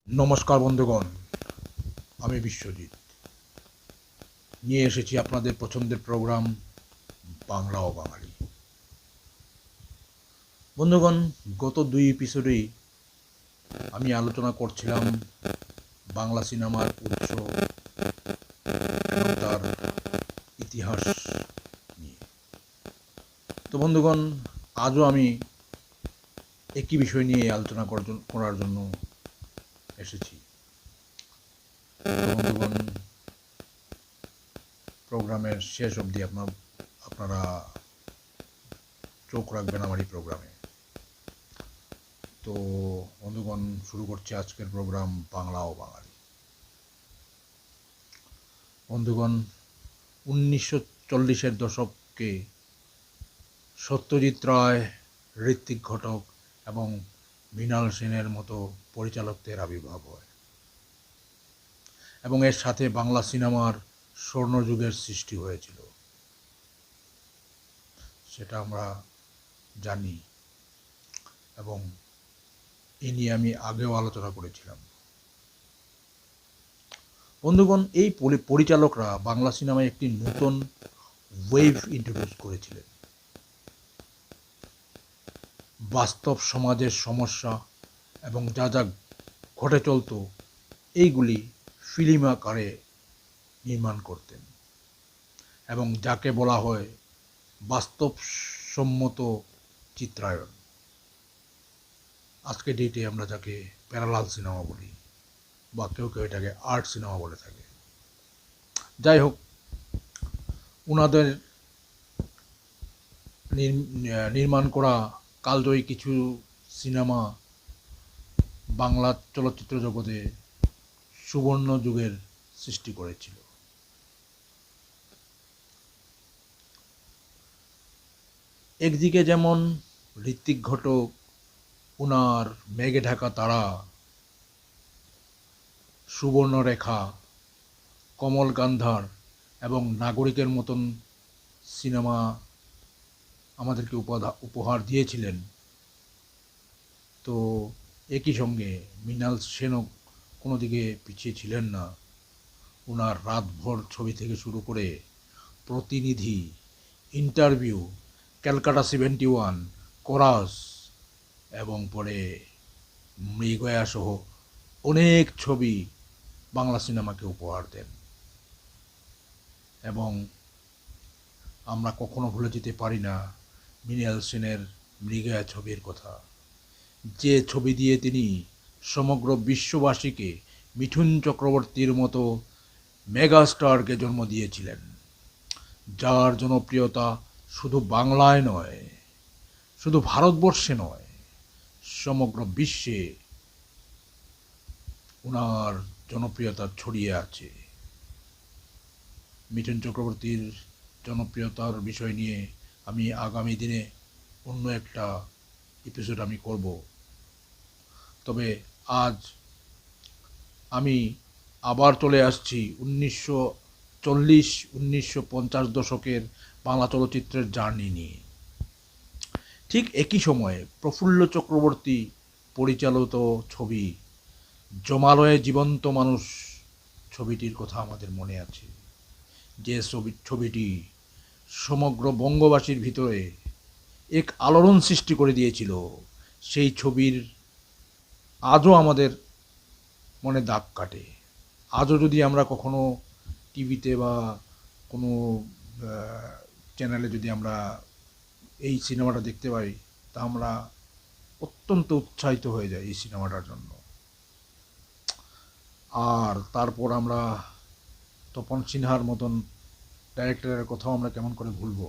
নমস্কার বন্ধুগণ, আমি বিশ্বজিৎ নিয়ে এসেছি আপনাদের পছন্দের প্রোগ্রাম বাংলা ও বাঙালি। বন্ধুগণ, গত দুই এপিসোডেই আমি আলোচনা করছিলাম বাংলা সিনেমার উৎস এবং তার ইতিহাস নিয়ে। তো বন্ধুগণ, আজও আমি একই বিষয় নিয়ে আলোচনা করার জন্য এসেছি। তো বন্ধুগণ, প্রোগ্রামের শেষ অবধি আপনারা চোখ রাখবেন আমার এই প্রোগ্রামে। তো বন্ধুগণ, শুরু করছি আজকের প্রোগ্রাম বাংলা ও বাঙালি। বন্ধুগণ, 1940-এর দশকে সত্যজিৎ রায়, ঋত্বিক ঘটক এবং মৃণাল সেনের মতো পরিচালকদের আবির্ভাব হয় এবং এর সাথে বাংলা সিনেমার স্বর্ণযুগের সৃষ্টি হয়েছিল, সেটা আমরা জানি এবং এ নিয়ে আমি আগেও আলোচনা করেছিলাম। বন্ধুগণ, এই পরিচালকরা বাংলা সিনেমায় একটি নতুন ওয়েভ ইন্ট্রোডিউস করেছিলেন। বাস্তব সমাজের সমস্যা এবং যা যা ঘটে চলত এইগুলি ফিল্ম আকারে নির্মাণ করতেন এবং যাকে বলা হয় বাস্তবসম্মত চিত্রায়ন। আজকে ডেটে আমরা যাকে প্যারালাল সিনেমা বলি বা কেউ কেউ এটাকে আর্ট সিনেমা বলে থাকে। যাই হোক, ওনাদের নির্মাণ করা কালজয়ী কিছু সিনেমা বাংলা চলচ্চিত্র জগতে সুবর্ণ যুগের সৃষ্টি করেছিল। একদিকে যেমন ঋত্বিক ঘটক ওনার মেঘে ঢাকা তারা, সুবর্ণরেখা, কমল গান্ধার এবং নাগরিকের মতন সিনেমা আমাদেরকে উপহার দিয়েছিলেন। তো একই সঙ্গে মৃণাল সেনও কোনো দিকে পিছিয়ে ছিলেন না। ওনার রাতভর ছবি থেকে শুরু করে প্রতিনিধি, ইন্টারভিউ, ক্যালকাটা 71, কোরাস এবং পরে মৃগয়া সহ অনেক ছবি বাংলা সিনেমাকে উপহার দেন এবং আমরা কখনো ভুলে যেতে পারি না মৃণাল সেনের মৃগয়া ছবির কথা, যে ছবি দিয়ে তিনি সমগ্র বিশ্ববাসীকে মিঠুন চক্রবর্তীর মতো মেগাস্টারকে জন্ম দিয়েছিলেন, যার জনপ্রিয়তা শুধু বাংলায় নয়, শুধু ভারতবর্ষে নয়, সমগ্র বিশ্বে ওনার জনপ্রিয়তা ছড়িয়ে আছে। মিঠুন চক্রবর্তীর জনপ্রিয়তার বিষয় নিয়ে আমি আগামী দিনে অন্য একটা এপিসোড আমি করব। তবে আজ আমি আবার চলে আসছি 1940-1950 দশকের বাংলা চলচ্চিত্রের জার্নি নিয়ে। ঠিক একই সময়ে প্রফুল্ল চক্রবর্তী পরিচালিত ছবি জমালয়ে জীবন্ত মানুষ ছবিটির কথা আমাদের মনে আছে, যে ছবিটি সমগ্র বঙ্গবাসীর ভিতরে এক আলোড়ন সৃষ্টি করে দিয়েছিল। সেই ছবির আজও আমাদের মনে দাগ কাটে। আজও যদি আমরা কখনো টিভিতে বা কোনো চ্যানেলে যদি আমরা এই সিনেমাটা দেখতে পাই, তা আমরা অত্যন্ত উৎসাহিত হয়ে যাই এই সিনেমাটার জন্য। আর তারপর আমরা তপন সিনহার মতন ডাইরেক্টরের কথাও আমরা কেমন করে ভুলবো,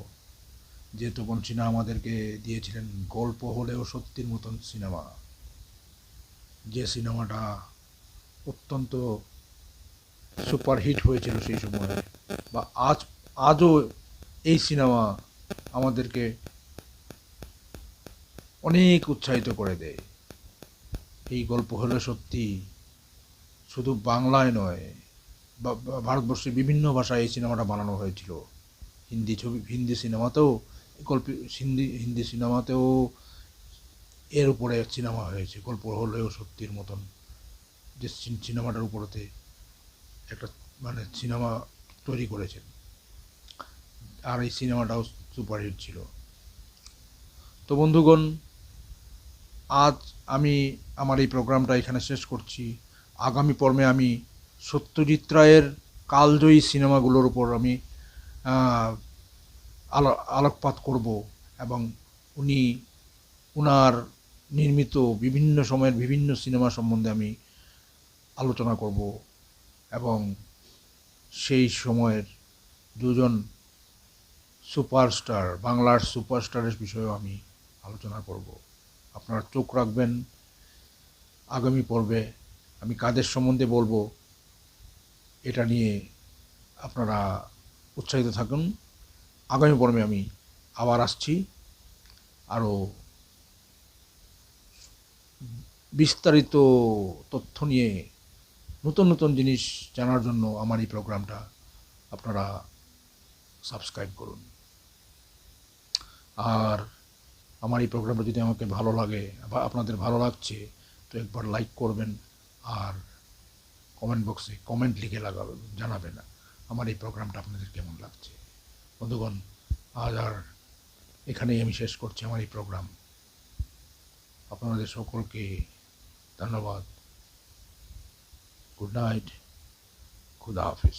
যে তপন সিনহা আমাদেরকে দিয়েছিলেন গল্প হলেও সত্যির মতন সিনেমা, যে সিনেমাটা অত্যন্ত সুপারহিট হয়েছিল সেই সময়, বা আজও এই সিনেমা আমাদেরকে অনেক উৎসাহিত করে দেয়। এই গল্প হলো সত্যি শুধু বাংলায় নয়, ভারতবর্ষের বিভিন্ন ভাষায় এই সিনেমাটা বানানো হয়েছিল। হিন্দি সিনেমাতেও হিন্দি সিনেমাতেও এর উপরে সিনেমা হয়েছে, গল্প হলেও সত্যির মতন। যে সিনেমাটার উপরতে একটা মানে সিনেমা তৈরি করেছেন, আর এই সিনেমাটাও সুপারহিট ছিল। তো বন্ধুগণ, আজ আমি আমার এই প্রোগ্রামটা এখানে শেষ করছি। আগামী পর্বে আমি সত্যজিৎ রায়ের কালজয়ী সিনেমাগুলোর উপর আমি আলোকপাত করব, এবং উনি উনার নির্মিত বিভিন্ন সময়ের বিভিন্ন সিনেমা সম্বন্ধে আমি আলোচনা করব, এবং সেই সময়ের দুজন সুপারস্টার, বাংলার সুপারস্টারের বিষয়েও আমি আলোচনা করব। আপনারা চোখ রাখবেন আগামী পর্বে আমি কাদের সম্বন্ধে বলবো, এটা নিয়ে আপনারা উৎসাহিত থাকুন। আগামী পর্বে আমি আবার আসছি আরও বিস্তারিত তথ্য নিয়ে। নতুন নতুন জিনিস জানার জন্য আমার এই প্রোগ্রামটা আপনারা সাবস্ক্রাইব করুন। আর আমার এই প্রোগ্রামটা যদি আমাকে ভালো লাগে বা আপনাদের ভালো লাগছে, তো একবার লাইক করবেন, আর কমেন্ট বক্সে কমেন্ট লিখে জানাবেন আমার এই প্রোগ্রামটা আপনাদের কেমন লাগছে। বন্ধুগণ, আজ আর এখানেই আমি শেষ করছি আমার এই প্রোগ্রাম। আপনাদের সকলকে ধন্যবাদ। গুড নাইট, খুদা হাফিজ।